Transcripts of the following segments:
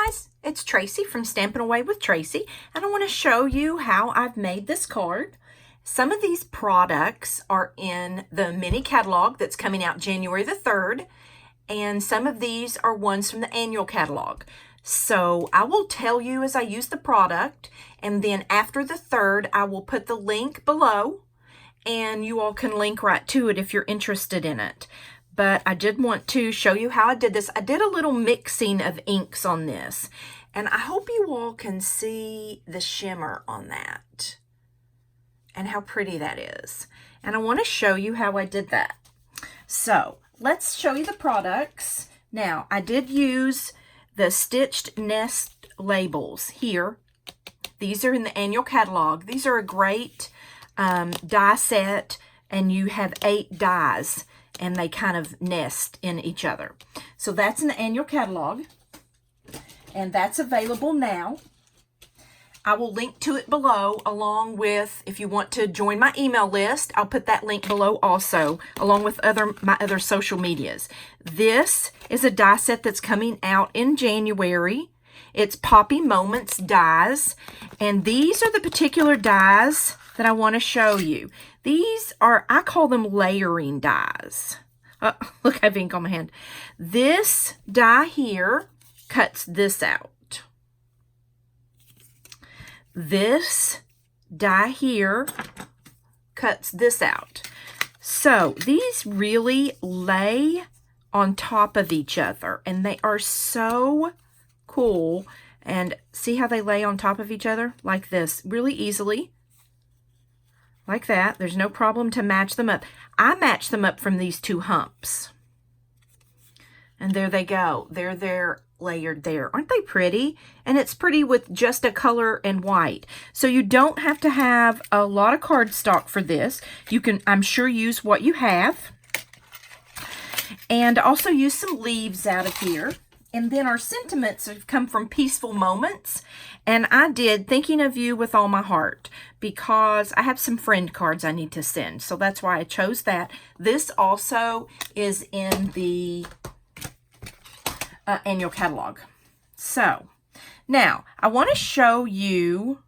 guys, it's Tracy from Stampin' Away with Tracy, and I want to show you how I've made this card. Some of these products are in the mini catalog that's coming out January the 3rd, and some of these are ones from the annual catalog. So I will tell you as I use the product, and then after the 3rd, I will put the link below, and you all can link right to it if you're interested in it. But I did want to show you how I did this. I did a little mixing of inks on this, and I hope you all can see the shimmer on that and how pretty that is. And I want to show you how I did that. So let's show you the products. Now, I did use the stitched nest labels here. These are in the annual catalog. These are a great die set, and you have 8 dies, and they kind of nest in each other. So that's in the annual catalog, and that's available now. I will link to it below, along with, if you want to join my email list, I'll put that link below also, along with my other social medias. This is a die set that's coming out in January. It's Poppy Moments dies, and these are the particular dies that I want to show you. These are, I call them layering dies. Look, I have ink on my hand. This die here cuts this out. This die here cuts this out. So these really lay on top of each other, and they are so cool. And see how they lay on top of each other like this, really easily. Like that. There's no problem to match them up. I match them up from these 2 humps. And there they go. They're layered there. Aren't they pretty? And it's pretty with just a color and white. So you don't have to have a lot of cardstock for this. You can, I'm sure, use what you have. And also use some leaves out of here. And then our sentiments have come from Peaceful Moments. And I did Thinking of You with All My Heart, because I have some friend cards I need to send. So that's why I chose that. This also is in the annual catalog. So now I want to show you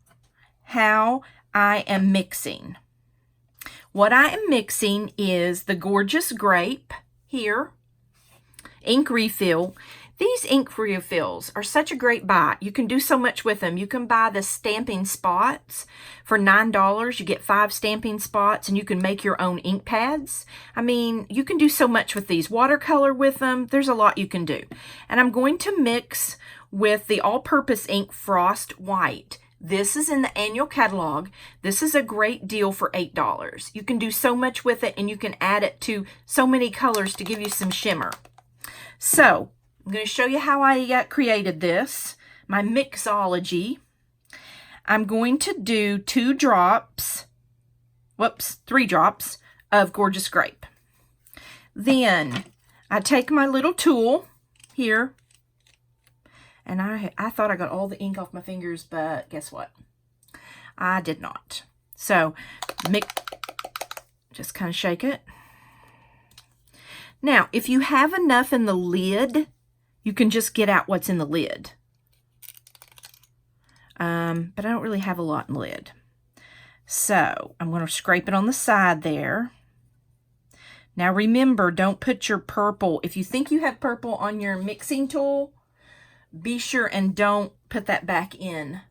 how I am mixing. What I am mixing is the Gorgeous Grape here, ink refill. These ink refills are such a great buy. You can do so much with them. You can buy the stamping spots for $9. You get 5 stamping spots, and you can make your own ink pads. I mean, you can do so much with these. Watercolor with them. There's a lot you can do. And I'm going to mix with the all-purpose ink Frost White. This is in the annual catalog. This is a great deal for $8. You can do so much with it, and you can add it to so many colors to give you some shimmer. So I'm going to show you how I created this, my mixology. I'm going to do 3 drops of Gorgeous Grape. Then I take my little tool here, and I thought I got all the ink off my fingers, but guess what? I did not. So just kind of shake it. Now, if you have enough in the lid, you can just get out what's in the lid. But I don't really have a lot in the lid. So I'm going to scrape it on the side there. Now remember, don't put your purple. If you think you have purple on your mixing tool, be sure and don't put that back in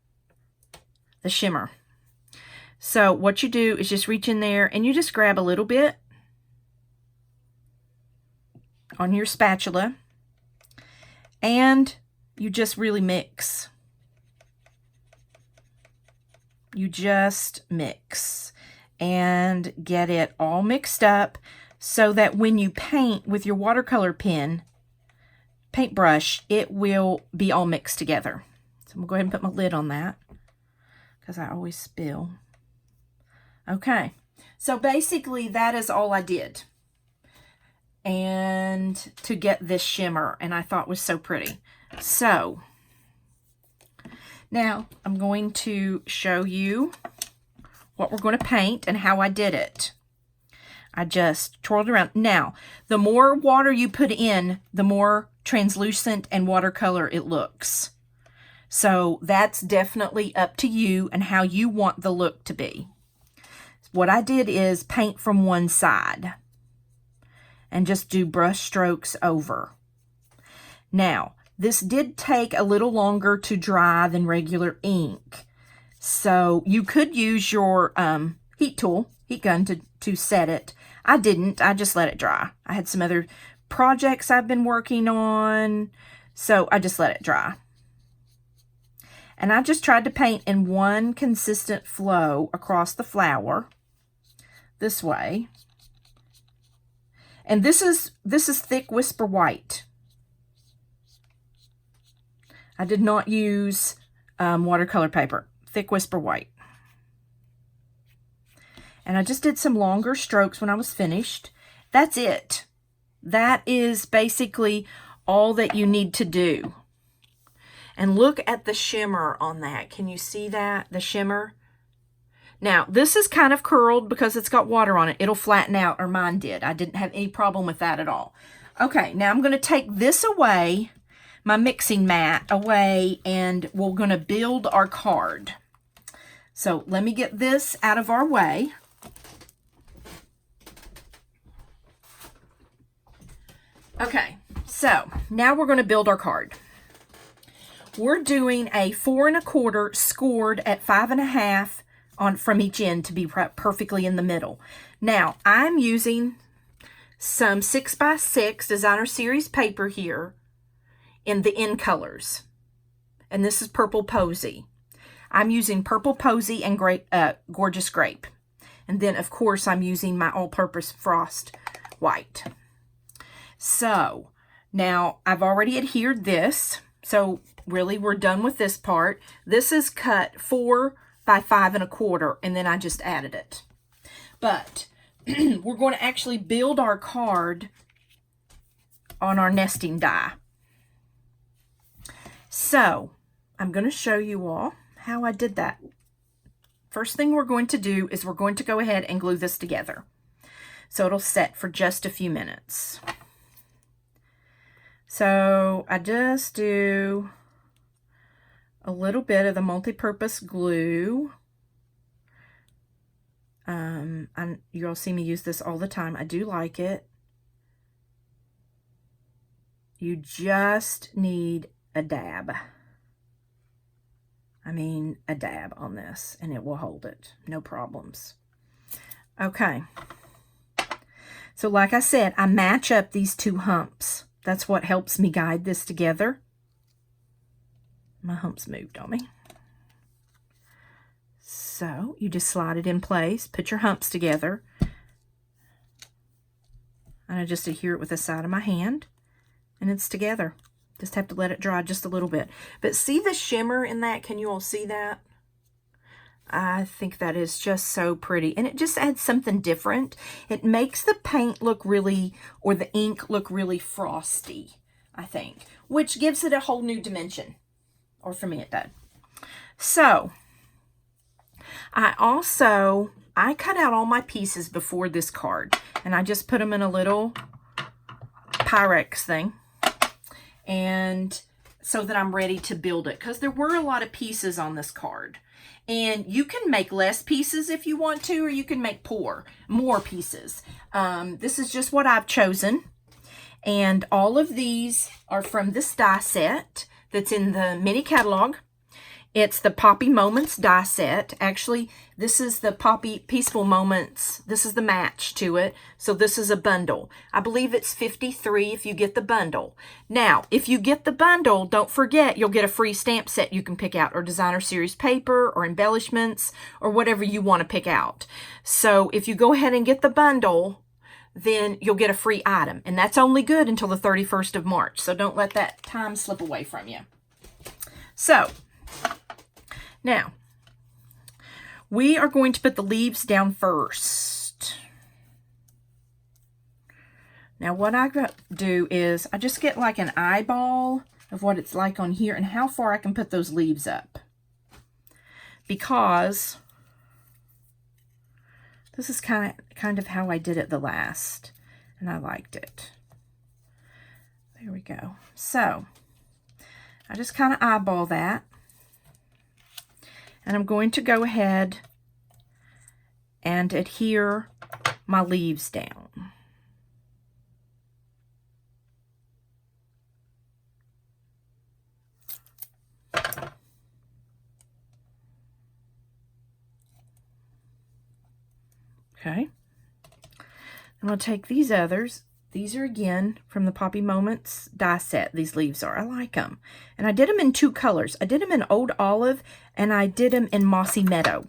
the shimmer. So what you do is just reach in there and you just grab a little bit on your spatula, and you just really mix. You just mix and get it all mixed up so that when you paint with your watercolor pen, paintbrush, it will be all mixed together. So I'm going to go ahead and put my lid on that because I always spill. Okay, so basically that is all I did, and to get this shimmer, and I thought was so pretty. So now I'm going to show you what we're going to paint and how I did it. I just twirled around. Now, the more water you put in, the more translucent and watercolor it looks. So that's definitely up to you and how you want the look to be. What I did is paint from one side and just do brush strokes over. Now, this did take a little longer to dry than regular ink. So you could use your heat gun to set it. I didn't. I just let it dry. I had some other projects I've been working on, so I just let it dry. And I just tried to paint in one consistent flow across the flower this way. And this is thick Whisper White. I did not use watercolor paper, thick Whisper White. And I just did some longer strokes when I was finished. That's it. That is basically all that you need to do. And look at the shimmer on that. Can you see that? The shimmer? Now, this is kind of curled because it's got water on it. It'll flatten out, or mine did. I didn't have any problem with that at all. Okay, now I'm going to take this away, my mixing mat away, and we're going to build our card. So let me get this out of our way. Okay, so now we're going to build our card. We're doing a 4 1/4 scored at 5 1/2 on from each end to be perfectly in the middle. Now I'm using some 6x6 Designer Series paper here in the end colors, and this is Purple Posy. I'm using Purple Posy and Gorgeous Grape, and then of course I'm using my all-purpose Frost White. So now I've already adhered this, so really we're done with this part. This is cut 4 by 5 1/4, and then I just added it. But we're going to actually build our card on our nesting die. So I'm going to show you all how I did that. First thing we're going to do is we're going to go ahead and glue this together, so it'll set for just a few minutes. So I just do a little bit of the multi-purpose glue. You'll see me use this all the time. I do like it. You just need a dab. I mean, a dab on this, and it will hold it. No problems. Okay. So like I said, I match up these two humps. That's what helps me guide this together. My humps moved on me. So you just slide it in place, put your humps together, and I just adhere it with the side of my hand, and it's together. Just have to let it dry just a little bit. But see the shimmer in that? Can you all see that? I think that is just so pretty, and it just adds something different. It makes the paint look really, or the ink look really frosty, I think, which gives it a whole new dimension, or for me it did. So I cut out all my pieces before this card, and I just put them in a little Pyrex thing, and so that I'm ready to build it, because there were a lot of pieces on this card. And you can make less pieces if you want to, or you can make more pieces. This is just what I've chosen. And all of these are from this die set that's in the mini catalog. It's the Poppy Moments die set. Actually, this is the Poppy Peaceful Moments. This is the match to it. So this is a bundle. I believe it's $53 if you get the bundle. Now, if you get the bundle, don't forget you'll get a free stamp set you can pick out, or Designer Series paper, or embellishments, or whatever you want to pick out. So if you go ahead and get the bundle, then you'll get a free item. And that's only good until the 31st of March. So don't let that time slip away from you. So now, we are going to put the leaves down first. Now, what I do is I just get like an eyeball of what it's like on here and how far I can put those leaves up. Because this is kind of how I did it the last, and I liked it. There we go. So, I just kind of eyeball that. And I'm going to go ahead and adhere my leaves down. Okay. I'm going to take these others. These are again from the Poppy Moments die set. These leaves are. I like them. And I did them in 2 colors. I did them in Old Olive and I did them in Mossy Meadow.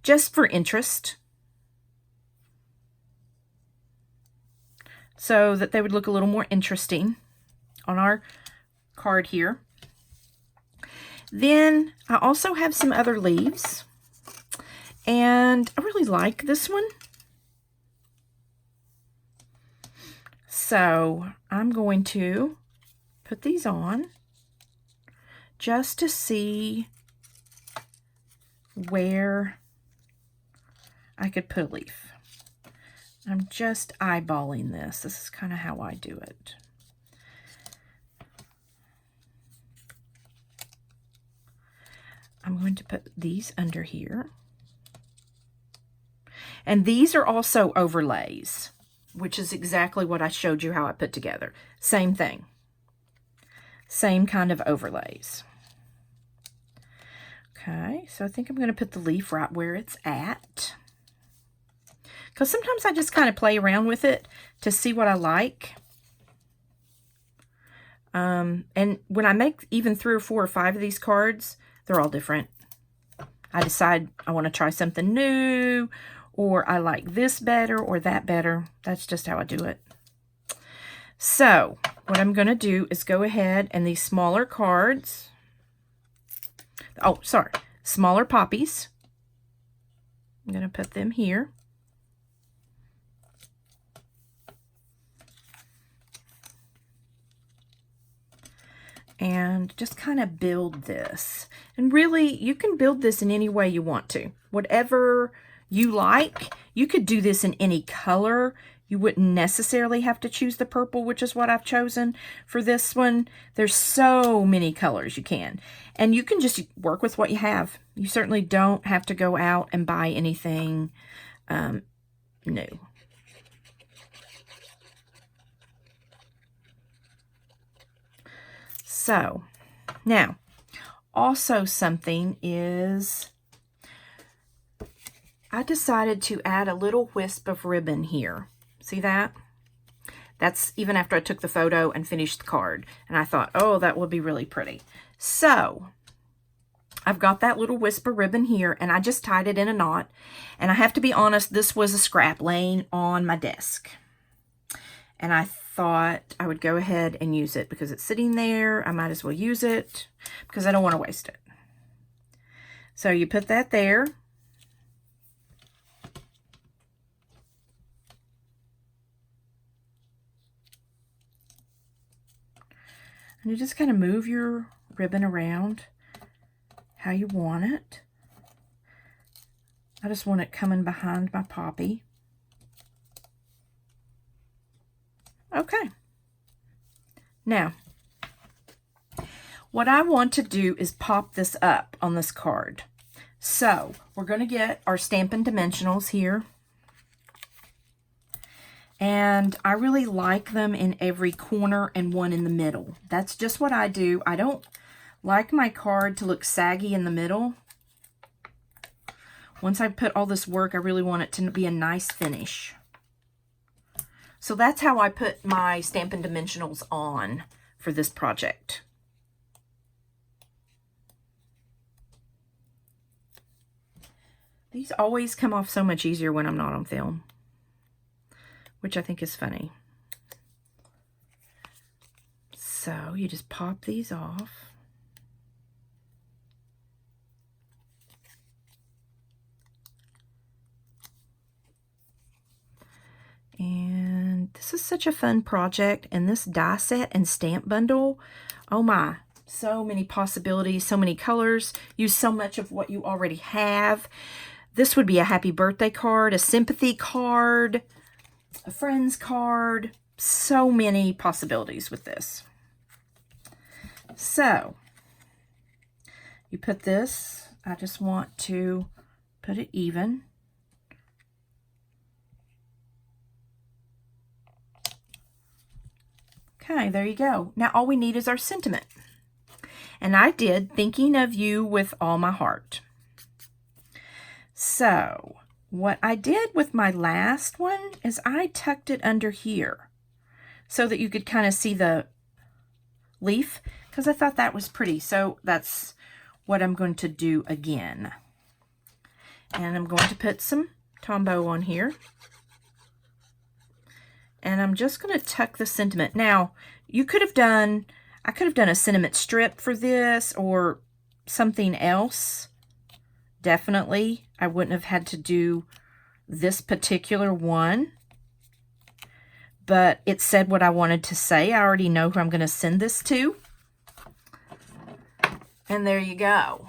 Just for interest. So that they would look a little more interesting on our card here. Then I also have some other leaves. And I really like this one. So I'm going to put these on just to see where I could put a leaf. I'm just eyeballing this. This is kind of how I do it. I'm going to put these under here. And these are also overlays, which is exactly what I showed you how I put together. Same thing. Same kind of overlays. Okay, so I think I'm going to put the leaf right where it's at. Because sometimes I just kind of play around with it to see what I like. And when I make even 3 or 4 or 5 of these cards, they're all different. I decide I want to try something new, or I like this better or that better. That's just how I do it. So what I'm going to do is go ahead and these smaller cards, smaller poppies, I'm going to put them here. And just kind of build this. And really, you can build this in any way you want to. Whatever you like, you could do this in any color. You wouldn't necessarily have to choose the purple, which is what I've chosen for this one. There's so many colors you can. And you can just work with what you have. You certainly don't have to go out and buy anything new. So, now, also something is, I decided to add a little wisp of ribbon here. See that? That's even after I took the photo and finished the card. And I thought, oh, that would be really pretty. So, I've got that little wisp of ribbon here, and I just tied it in a knot. And I have to be honest, this was a scrap laying on my desk. And I thought I would go ahead and use it because it's sitting there. I might as well use it because I don't want to waste it. So you put that there. And you just kind of move your ribbon around how you want it. I just want it coming behind my poppy. Okay. Now, what I want to do is pop this up on this card. So, we're going to get our Stampin' Dimensionals here. And I really like them in every corner and one in the middle. That's just what I do. I don't like my card to look saggy in the middle. Once I put all this work, I really want it to be a nice finish. So that's how I put my Stampin' Dimensionals on for this project. These always come off so much easier when I'm not on film, which I think is funny. So you just pop these off. And this is such a fun project, and this die set and stamp bundle, oh my, so many possibilities, so many colors. Use so much of what you already have. This would be a happy birthday card, a sympathy card, a friend's card. So many possibilities with this. So you put this I just want to put it even. Okay, there you go. Now all we need is our sentiment. And I did thinking of you with all my heart. So what I did with my last one is I tucked it under here so that you could kind of see the leaf, because I thought that was pretty. So that's what I'm going to do again. And I'm going to put some Tombow on here. And I'm just going to tuck the sentiment. Now, I could have done a sentiment strip for this or something else. Definitely, I wouldn't have had to do this particular one. But it said what I wanted to say. I already know who I'm going to send this to. And there you go.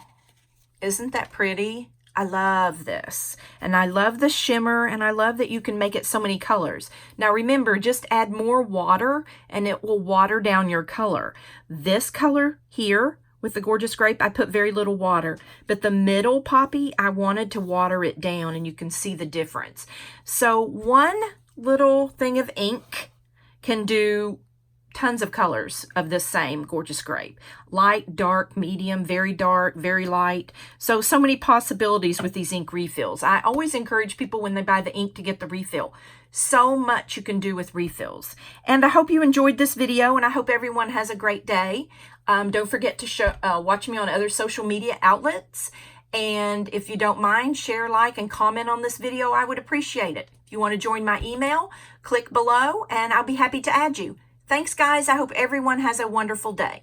Isn't that pretty? I love this. And I love the shimmer, and I love that you can make it so many colors. Now remember, just add more water and it will water down your color. This color here with the Gorgeous Grape, I put very little water. But the middle poppy, I wanted to water it down, and you can see the difference. So one little thing of ink can do tons of colors of this same Gorgeous Grape. Light, dark, medium, very dark, very light. So many possibilities with these ink refills. I always encourage people when they buy the ink to get the refill. So much you can do with refills. And I hope you enjoyed this video, and I hope everyone has a great day. Don't forget to watch me on other social media outlets. And if you don't mind, share, like, and comment on this video. I would appreciate it. If you want to join my email, click below, and I'll be happy to add you. Thanks, guys. I hope everyone has a wonderful day.